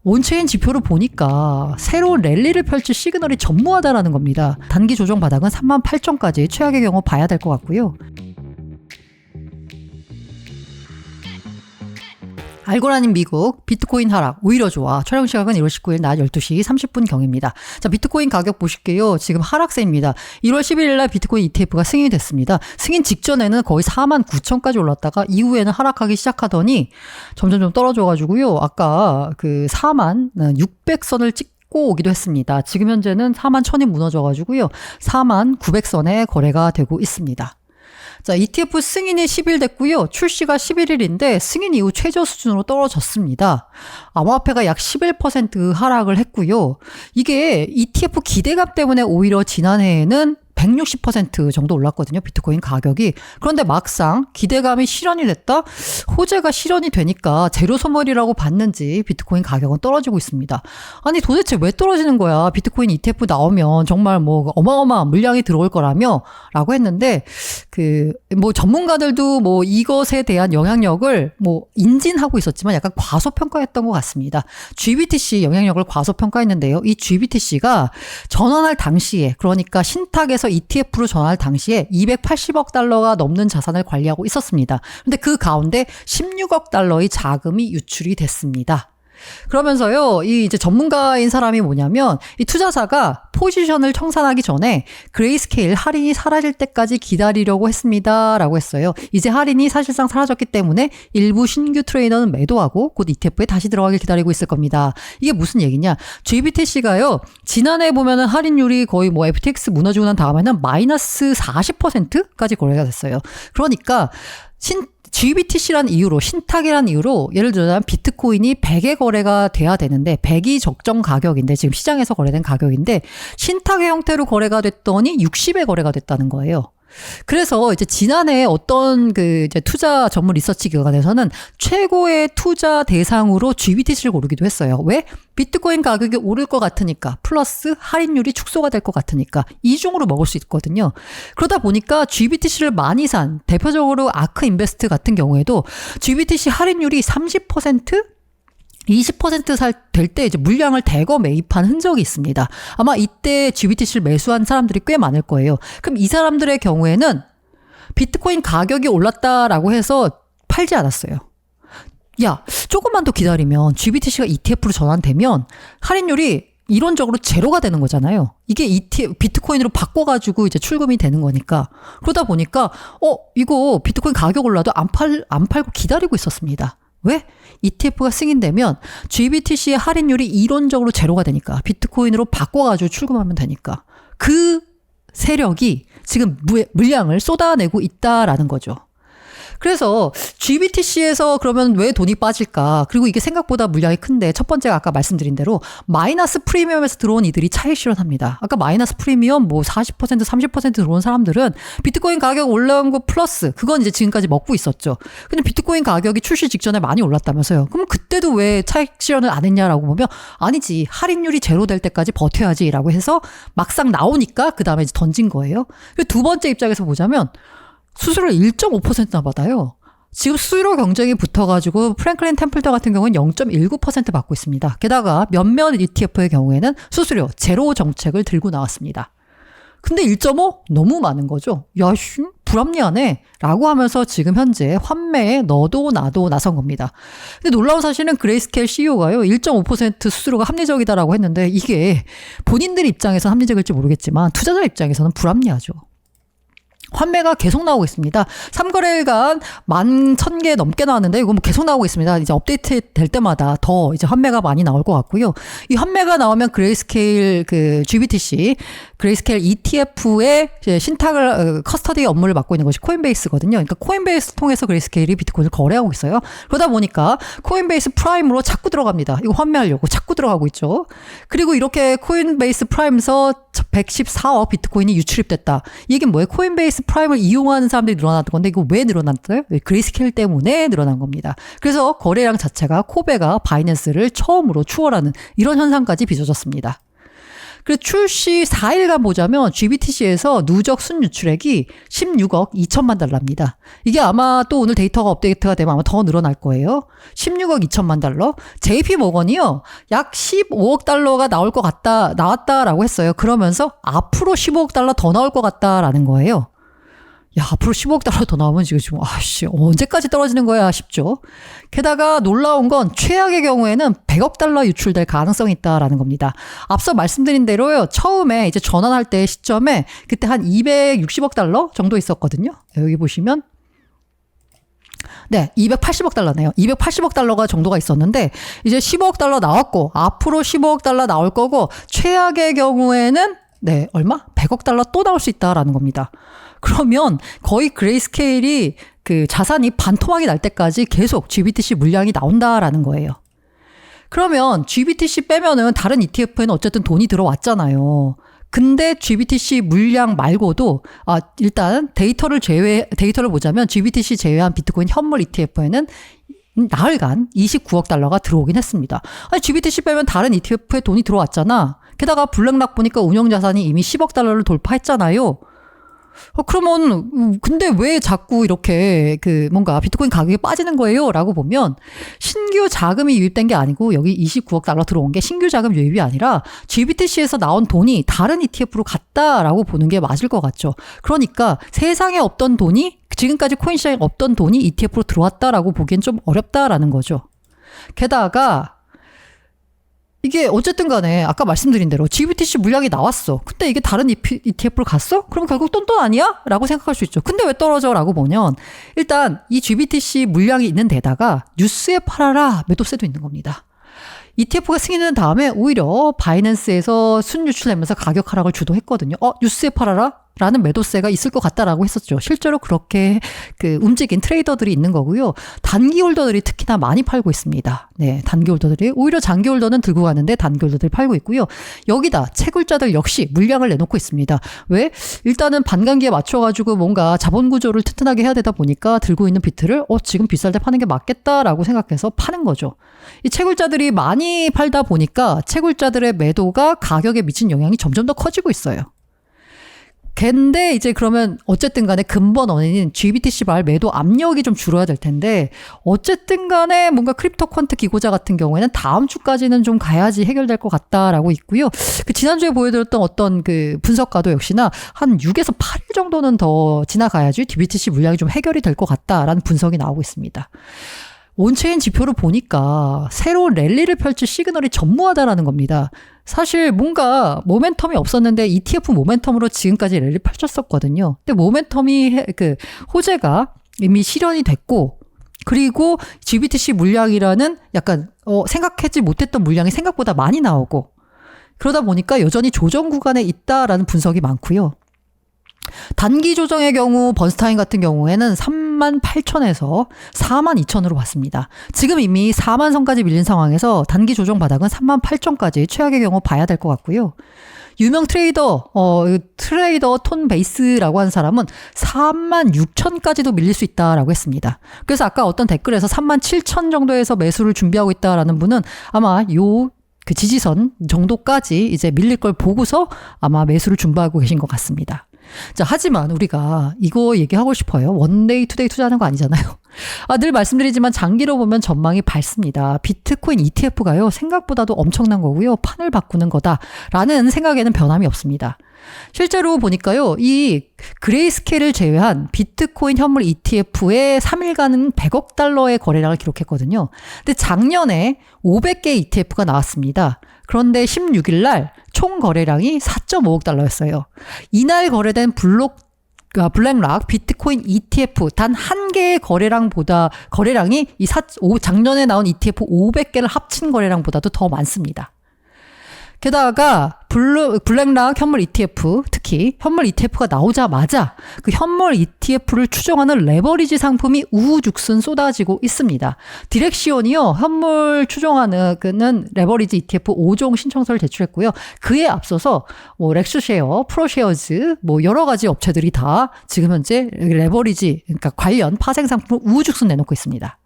온체인 지표를 보니까 새로운 랠리를 펼칠 시그널이 전무하다라는 겁니다. 단기 조정 바닥은 38,000까지 최악의 경우 봐야 될 것 같고요. 알고라님 미국 비트코인 하락 오히려 좋아. 촬영 시각은 1월 19일 낮 12시 30분경입니다. 자, 비트코인 가격 보실게요. 지금 하락세입니다. 1월 11일 날 비트코인 ETF가 승인이 됐습니다. 승인 직전에는 거의 49,000까지 올랐다가 이후에는 하락하기 시작하더니 점점 좀 떨어져가지고요. 아까 그 41,600선을 찍고 오기도 했습니다. 지금 현재는 41,000이 무너져가지고요. 49,900선에 거래가 되고 있습니다. 자, ETF 승인이 10일 됐고요. 출시가 11일인데 승인 이후 최저 수준으로 떨어졌습니다. 암호화폐가 약 11% 하락을 했고요. 이게 ETF 기대감 때문에 오히려 지난해에는 160% 정도 올랐거든요. 비트코인 가격이. 그런데 막상 기대감이 실현이 됐다? 호재가 실현이 되니까 재료 소멸이라고 봤는지 비트코인 가격은 떨어지고 있습니다. 아니 도대체 왜 떨어지는 거야? 비트코인 ETF 나오면 정말 뭐 어마어마한 물량이 들어올 거라며 라고 했는데 뭐 전문가들도 뭐 이것에 대한 영향력을 뭐 인진하고 있었지만 약간 과소평가했던 것 같습니다. GBTC 영향력을 과소평가했는데요. 이 GBTC가 전환할 당시에 그러니까 신탁에서 ETF로 전환할 당시에 280억 달러가 넘는 자산을 관리하고 있었습니다. 근데 그 가운데 16억 달러의 자금이 유출이 됐습니다. 그러면서요, 이 이제 전문가인 사람이 뭐냐면, 이 투자자가 포지션을 청산하기 전에 그레이스케일 할인이 사라질 때까지 기다리려고 했습니다. 라고 했어요. 이제 할인이 사실상 사라졌기 때문에 일부 신규 트레이너는 매도하고 곧 ETF에 다시 들어가길 기다리고 있을 겁니다. 이게 무슨 얘기냐? GBTC가요, 지난해 보면은 할인율이 거의 뭐 FTX 무너지고 난 다음에는 마이너스 40%까지 거래가 됐어요. 그러니까, GBTC란 이유로 신탁이란 이유로 예를 들자면 비트코인이 100에 거래가 돼야 되는데 100이 적정 가격인데 지금 시장에서 거래된 가격인데 신탁의 형태로 거래가 됐더니 60에 거래가 됐다는 거예요. 그래서 이제 지난해 어떤 이제 투자 전문 리서치 기관에서는 최고의 투자 대상으로 GBTC를 고르기도 했어요. 왜? 비트코인 가격이 오를 것 같으니까 플러스 할인율이 축소가 될 것 같으니까 이중으로 먹을 수 있거든요. 그러다 보니까 GBTC를 많이 산 대표적으로 아크 인베스트 같은 경우에도 GBTC 할인율이 30%? 20% 될 때 이제 물량을 대거 매입한 흔적이 있습니다. 아마 이때 GBTC를 매수한 사람들이 꽤 많을 거예요. 그럼 이 사람들의 경우에는 비트코인 가격이 올랐다라고 해서 팔지 않았어요. 야, 조금만 더 기다리면 GBTC가 ETF로 전환되면 할인율이 이론적으로 제로가 되는 거잖아요. 이게 비트코인으로 바꿔가지고 이제 출금이 되는 거니까. 그러다 보니까, 이거 비트코인 가격 올라도 안 팔고 기다리고 있었습니다. 왜? ETF가 승인되면 GBTC의 할인율이 이론적으로 제로가 되니까 비트코인으로 바꿔가지고 출금하면 되니까 그 세력이 지금 물량을 쏟아내고 있다라는 거죠. 그래서 GBTC에서 그러면 왜 돈이 빠질까? 그리고 이게 생각보다 물량이 큰데 첫 번째가 아까 말씀드린 대로 마이너스 프리미엄에서 들어온 이들이 차익 실현합니다. 아까 마이너스 프리미엄 뭐 40% 30% 들어온 사람들은 비트코인 가격 올라온 거 플러스 그건 이제 지금까지 먹고 있었죠. 근데 비트코인 가격이 출시 직전에 많이 올랐다면서요. 그럼 그때도 왜 차익 실현을 안 했냐라고 보면 아니지. 할인율이 제로 될 때까지 버텨야지라고 해서 막상 나오니까 그 다음에 이제 던진 거예요. 두 번째 입장에서 보자면 수수료를 1.5%나 받아요. 지금 수수료 경쟁이 붙어가지고 프랭클린 템플턴 같은 경우는 0.19% 받고 있습니다. 게다가 몇몇 ETF의 경우에는 수수료 제로 정책을 들고 나왔습니다. 근데 1.5? 너무 많은 거죠. 야, 불합리하네 라고 하면서 지금 현재 환매에 너도 나도 나선 겁니다. 근데 놀라운 사실은 그레이스케일 CEO가요 1.5% 수수료가 합리적이다라고 했는데 이게 본인들 입장에서 합리적일지 모르겠지만 투자자 입장에서는 불합리하죠. 환매가 계속 나오고 있습니다. 3거래일간 11,000개 넘게 나왔는데 이거 뭐 계속 나오고 있습니다. 이제 업데이트 될 때마다 더 이제 환매가 많이 나올 것 같고요. 이 환매가 나오면 그레이스케일 GBTC 그레이스케일 ETF의 신탁을 커스터디 업무를 맡고 있는 것이 코인베이스거든요. 그러니까 코인베이스 통해서 그레이스케일이 비트코인을 거래하고 있어요. 그러다 보니까 코인베이스 프라임으로 자꾸 들어갑니다. 이거 환매하려고 자꾸 들어가고 있죠. 그리고 이렇게 코인베이스 프라임에서 114억 비트코인이 유출입됐다. 이게 뭐예요? 코인베이스 프라임을 이용하는 사람들이 늘어났던 건데 이거 왜 늘어났어요? 그레이스케일 때문에 늘어난 겁니다. 그래서 거래량 자체가 코베가 바이낸스를 처음으로 추월하는 이런 현상까지 빚어졌습니다. 그래서 출시 4일간 보자면 GBTC에서 누적 순유출액이 16억 2천만 달러입니다. 이게 아마 또 오늘 데이터가 업데이트가 되면 아마 더 늘어날 거예요. 16억 2천만 달러. JP모건이요. 약 15억 달러가 나왔다라고 했어요. 그러면서 앞으로 15억 달러 더 나올 것 같다라는 거예요. 야, 앞으로 15억 달러 더 나오면 지금 언제까지 떨어지는 거야 싶죠. 게다가 놀라운 건 최악의 경우에는 100억 달러 유출될 가능성이 있다라는 겁니다. 앞서 말씀드린 대로요. 처음에 이제 전환할 때 시점에 그때 한 260억 달러 정도 있었거든요. 여기 보시면 네, 280억 달러네요. 280억 달러가 정도가 있었는데 이제 15억 달러 나왔고 앞으로 15억 달러 나올 거고 최악의 경우에는 네, 얼마? 100억 달러 또 나올 수 있다라는 겁니다. 그러면 거의 그레이스케일이 그 자산이 반토막이 날 때까지 계속 GBTC 물량이 나온다라는 거예요. 그러면 GBTC 빼면은 다른 ETF에는 어쨌든 돈이 들어왔잖아요. 근데 GBTC 물량 말고도 일단 데이터를 보자면 GBTC 제외한 비트코인 현물 ETF에는 나흘간 29억 달러가 들어오긴 했습니다. 아니, GBTC 빼면 다른 ETF에 돈이 들어왔잖아. 게다가 블랙락 보니까 운영자산이 이미 10억 달러를 돌파했잖아요. 그러면 근데 왜 자꾸 이렇게 뭔가 비트코인 가격이 빠지는 거예요? 라고 보면 신규 자금이 유입된 게 아니고 여기 29억 달러 들어온 게 신규 자금 유입이 아니라 GBTC에서 나온 돈이 다른 ETF로 갔다라고 보는 게 맞을 것 같죠. 그러니까 세상에 없던 돈이 지금까지 코인 시장에 없던 돈이 ETF로 들어왔다라고 보기엔 좀 어렵다라는 거죠. 게다가 이게 어쨌든 간에 아까 말씀드린 대로 GBTC 물량이 나왔어. 근데 이게 다른 ETF로 갔어? 그럼 결국 똔똔 아니야? 라고 생각할 수 있죠. 근데 왜 떨어져? 라고 보면 일단 이 GBTC 물량이 있는 데다가 뉴스에 팔아라 매도세도 있는 겁니다. ETF가 승인된 다음에 오히려 바이낸스에서 순유출되면서 가격 하락을 주도했거든요. 뉴스에 팔아라? 라는 매도세가 있을 것 같다라고 했었죠. 실제로 그렇게 움직인 트레이더들이 있는 거고요. 단기 홀더들이 특히나 많이 팔고 있습니다. 네, 단기 홀더들이 오히려 장기 홀더는 들고 가는데 단기 홀더들이 팔고 있고요. 여기다 채굴자들 역시 물량을 내놓고 있습니다. 왜? 일단은 반감기에 맞춰가지고 뭔가 자본 구조를 튼튼하게 해야 되다 보니까 들고 있는 비트를 지금 비쌀 때 파는 게 맞겠다라고 생각해서 파는 거죠. 이 채굴자들이 많이 팔다 보니까 채굴자들의 매도가 가격에 미친 영향이 점점 더 커지고 있어요. 근데 이제 그러면 어쨌든 간에 근본 원인인 GBTC 발 매도 압력이 좀 줄어야 될 텐데 어쨌든 간에 뭔가 크립토 퀀트 기고자 같은 경우에는 다음 주까지는 좀 가야지 해결될 것 같다라고 있고요. 지난주에 보여드렸던 어떤 분석가도 역시나 한 6에서 8일 정도는 더 지나가야지 GBTC 물량이 좀 해결이 될 것 같다라는 분석이 나오고 있습니다. 온체인 지표를 보니까 새로운 랠리를 펼칠 시그널이 전무하다라는 겁니다. 사실 뭔가 모멘텀이 없었는데 ETF 모멘텀으로 지금까지 랠리 펼쳤었거든요. 근데 모멘텀이 호재가 이미 실현이 됐고 그리고 GBTC 물량이라는 약간 생각하지 못했던 물량이 생각보다 많이 나오고 그러다 보니까 여전히 조정 구간에 있다라는 분석이 많고요. 단기 조정의 경우 번스타인 같은 경우에는 38,000에서 42,000으로 봤습니다. 지금 이미 4만 선까지 밀린 상황에서 단기 조정 바닥은 38,000까지 최악의 경우 봐야 될 것 같고요. 유명 트레이더 톤 베이스라고 하는 사람은 36,000까지도 밀릴 수 있다라고 했습니다. 그래서 아까 어떤 댓글에서 37,000 정도에서 매수를 준비하고 있다라는 분은 아마 지지선 정도까지 이제 밀릴 걸 보고서 아마 매수를 준비하고 계신 것 같습니다. 자, 하지만 우리가 이거 얘기하고 싶어요. 원데이 투데이 투자하는 거 아니잖아요. 늘 말씀드리지만 장기로 보면 전망이 밝습니다. 비트코인 ETF가요, 생각보다도 엄청난 거고요. 판을 바꾸는 거다라는 생각에는 변함이 없습니다. 실제로 보니까요, 이 그레이스케일을 제외한 비트코인 현물 ETF의 3일간은 100억 달러의 거래량을 기록했거든요. 근데 작년에 500개 ETF가 나왔습니다. 그런데 16일 날 총 거래량이 4.5억 달러였어요. 이날 거래된 블랙락 비트코인 ETF 단 한 개의 거래량이 작년에 나온 ETF 500개를 합친 거래량보다도 더 많습니다. 게다가 블랙락 현물 ETF, 특히 현물 ETF가 나오자마자 그 현물 ETF를 추종하는 레버리지 상품이 우후죽순 쏟아지고 있습니다. 디렉시온이요, 현물 추종하는 레버리지 ETF 5종 신청서를 제출했고요. 그에 앞서서 렉스쉐어, 프로쉐어즈, 여러 가지 업체들이 다 지금 현재 레버리지, 그러니까 관련 파생 상품을 우후죽순 내놓고 있습니다.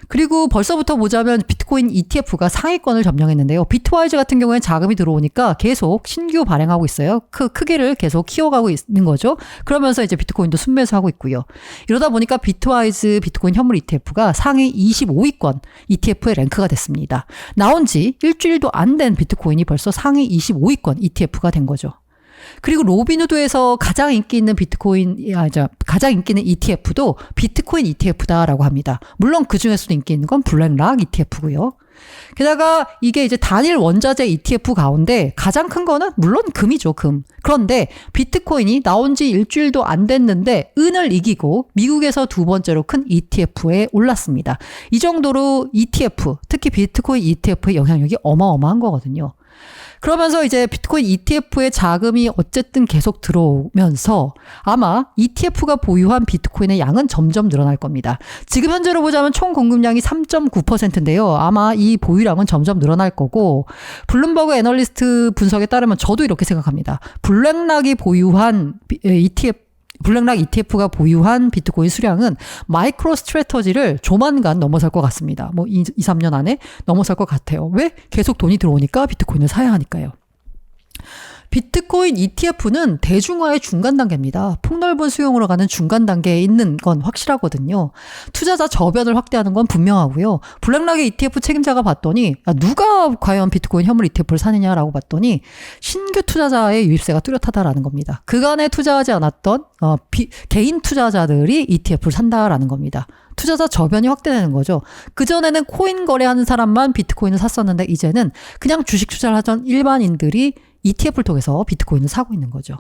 그리고 벌써부터 보자면 비트코인 ETF가 상위권을 점령했는데요. 비트와이즈 같은 경우에는 자금이 들어오니까 계속 신규 발행하고 있어요. 크기를 계속 키워가고 있는 거죠. 그러면서 이제 비트코인도 순매수하고 있고요. 이러다 보니까 비트와이즈 비트코인 현물 ETF가 상위 25위권 ETF에 랭크가 됐습니다. 나온 지 일주일도 안 된 비트코인이 벌써 상위 25위권 ETF가 된 거죠. 그리고 로빈후드에서 가장 인기 있는 가장 인기 있는 ETF도 비트코인 ETF다라고 합니다. 물론 그 중에서도 인기 있는 건 블랙락 ETF고요. 게다가 이게 이제 단일 원자재 ETF 가운데 가장 큰 거는 물론 금이죠, 금. 그런데 비트코인이 나온 지 일주일도 안 됐는데 은을 이기고 미국에서 두 번째로 큰 ETF에 올랐습니다. 이 정도로 ETF, 특히 비트코인 ETF의 영향력이 어마어마한 거거든요. 그러면서 이제 비트코인 ETF의 자금이 어쨌든 계속 들어오면서 아마 ETF가 보유한 비트코인의 양은 점점 늘어날 겁니다. 지금 현재로 보자면 총 공급량이 3.9%인데요. 아마 이 보유량은 점점 늘어날 거고 블룸버그 애널리스트 분석에 따르면 저도 이렇게 생각합니다. 블랙락이 보유한 블랙락 ETF가 보유한 비트코인 수량은 마이크로 스트래터지를 조만간 넘어설 것 같습니다. 뭐 2, 3년 안에 넘어설 것 같아요. 왜? 계속 돈이 들어오니까 비트코인을 사야 하니까요. 비트코인 ETF는 대중화의 중간 단계입니다. 폭넓은 수용으로 가는 중간 단계에 있는 건 확실하거든요. 투자자 저변을 확대하는 건 분명하고요. 블랙락의 ETF 책임자가 봤더니 누가 과연 비트코인 현물 ETF를 사느냐라고 봤더니 신규 투자자의 유입세가 뚜렷하다라는 겁니다. 그간에 투자하지 않았던 개인 투자자들이 ETF를 산다라는 겁니다. 투자자 저변이 확대되는 거죠. 그전에는 코인 거래하는 사람만 비트코인을 샀었는데 이제는 그냥 주식 투자를 하던 일반인들이 ETF를 통해서 비트코인을 사고 있는 거죠.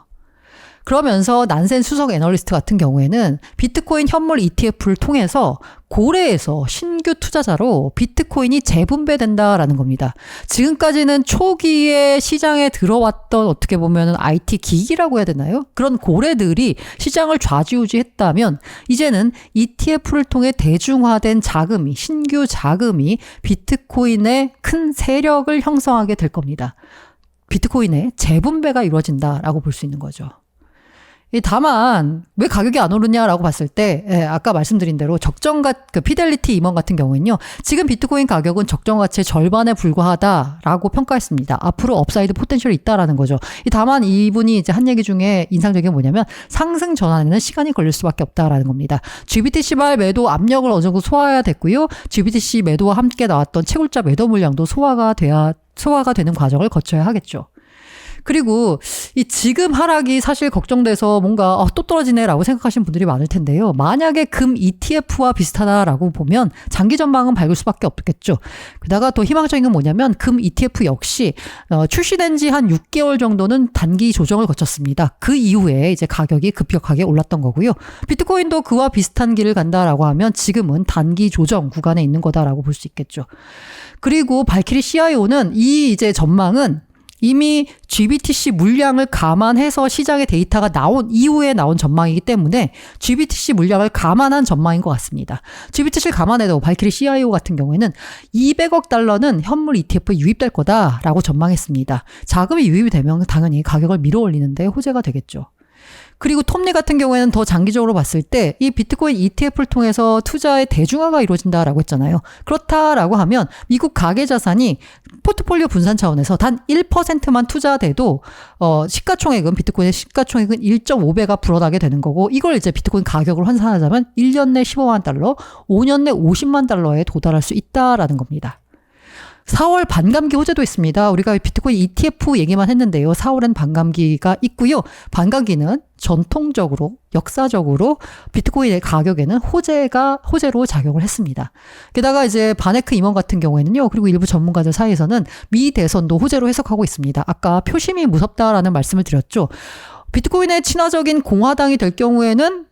그러면서 난센 수석 애널리스트 같은 경우에는 비트코인 현물 ETF를 통해서 고래에서 신규 투자자로 비트코인이 재분배된다라는 겁니다. 지금까지는 초기에 시장에 들어왔던 어떻게 보면 IT 기기라고 해야 되나요? 그런 고래들이 시장을 좌지우지했다면 이제는 ETF를 통해 대중화된 자금이 신규 자금이 비트코인의 큰 세력을 형성하게 될 겁니다. 비트코인의 재분배가 이루어진다라고 볼 수 있는 거죠. 다만 왜 가격이 안 오르냐라고 봤을 때 아까 말씀드린 대로 피델리티 임원 같은 경우는요. 지금 비트코인 가격은 적정 가치의 절반에 불과하다라고 평가했습니다. 앞으로 업사이드 포텐셜이 있다라는 거죠. 다만 이분이 이제 한 얘기 중에 인상적인 게 뭐냐면 상승 전환에는 시간이 걸릴 수밖에 없다라는 겁니다. GBTC발 매도 압력을 어느 정도 소화해야 됐고요. GBTC 매도와 함께 나왔던 채굴자 매도 물량도 소화가 되는 과정을 거쳐야 하겠죠. 그리고 이 지금 하락이 사실 걱정돼서 뭔가 또 떨어지네라고 생각하시는 분들이 많을 텐데요. 만약에 금 ETF와 비슷하다라고 보면 장기 전망은 밝을 수밖에 없겠죠. 게다가 더 희망적인 건 뭐냐면 금 ETF 역시 출시된 지 한 6개월 정도는 단기 조정을 거쳤습니다. 그 이후에 이제 가격이 급격하게 올랐던 거고요. 비트코인도 그와 비슷한 길을 간다라고 하면 지금은 단기 조정 구간에 있는 거다라고 볼 수 있겠죠. 그리고 발키리 CIO는 이 이제 전망은 이미 GBTC 물량을 감안해서 시장의 데이터가 나온 이후에 나온 전망이기 때문에 GBTC 물량을 감안한 전망인 것 같습니다. GBTC를 감안해도 발키리 CIO 같은 경우에는 200억 달러는 현물 ETF에 유입될 거다라고 전망했습니다. 자금이 유입이 되면 당연히 가격을 밀어올리는데 호재가 되겠죠. 그리고 톱니 같은 경우에는 더 장기적으로 봤을 때 이 비트코인 ETF를 통해서 투자의 대중화가 이루어진다라고 했잖아요. 그렇다라고 하면 미국 가계자산이 포트폴리오 분산 차원에서 단 1%만 투자돼도 시가총액은 비트코인의 시가총액은 1.5배가 불어나게 되는 거고 이걸 이제 비트코인 가격으로 환산하자면 1년 내 15만 달러, 5년 내 50만 달러에 도달할 수 있다라는 겁니다. 4월 반감기 호재도 있습니다. 우리가 비트코인 ETF 얘기만 했는데요. 4월엔 반감기가 있고요. 반감기는 전통적으로 역사적으로 비트코인의 가격에는 호재로 작용을 했습니다. 게다가 이제 바네크 임원 같은 경우에는요. 그리고 일부 전문가들 사이에서는 미 대선도 호재로 해석하고 있습니다. 아까 표심이 무섭다라는 말씀을 드렸죠. 비트코인의 친화적인 공화당이 될 경우에는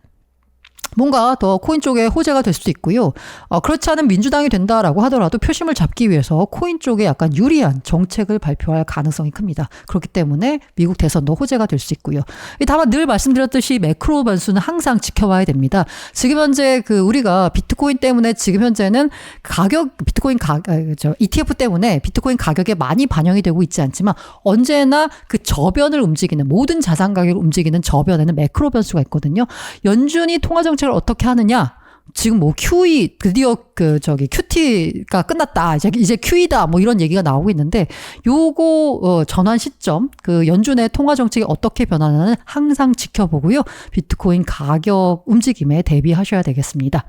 뭔가 더 코인 쪽에 호재가 될 수도 있고요. 그렇지 않은 민주당이 된다라고 하더라도 표심을 잡기 위해서 코인 쪽에 약간 유리한 정책을 발표할 가능성이 큽니다. 그렇기 때문에 미국 대선도 호재가 될 수 있고요. 다만 늘 말씀드렸듯이 매크로 변수는 항상 지켜봐야 됩니다. 지금 현재 우리가 비트코인 때문에 지금 현재는 ETF 때문에 비트코인 가격에 많이 반영이 되고 있지 않지만 언제나 그 저변을 움직이는 모든 자산 가격을 움직이는 저변에는 매크로 변수가 있거든요. 연준이 통화 정책을 어떻게 하느냐? 지금 뭐 QE 드디어 QT가 끝났다. 이제 QE다. 뭐 이런 얘기가 나오고 있는데 요거 전환 시점 연준의 통화 정책이 어떻게 변하는지는 항상 지켜보고요. 비트코인 가격 움직임에 대비하셔야 되겠습니다.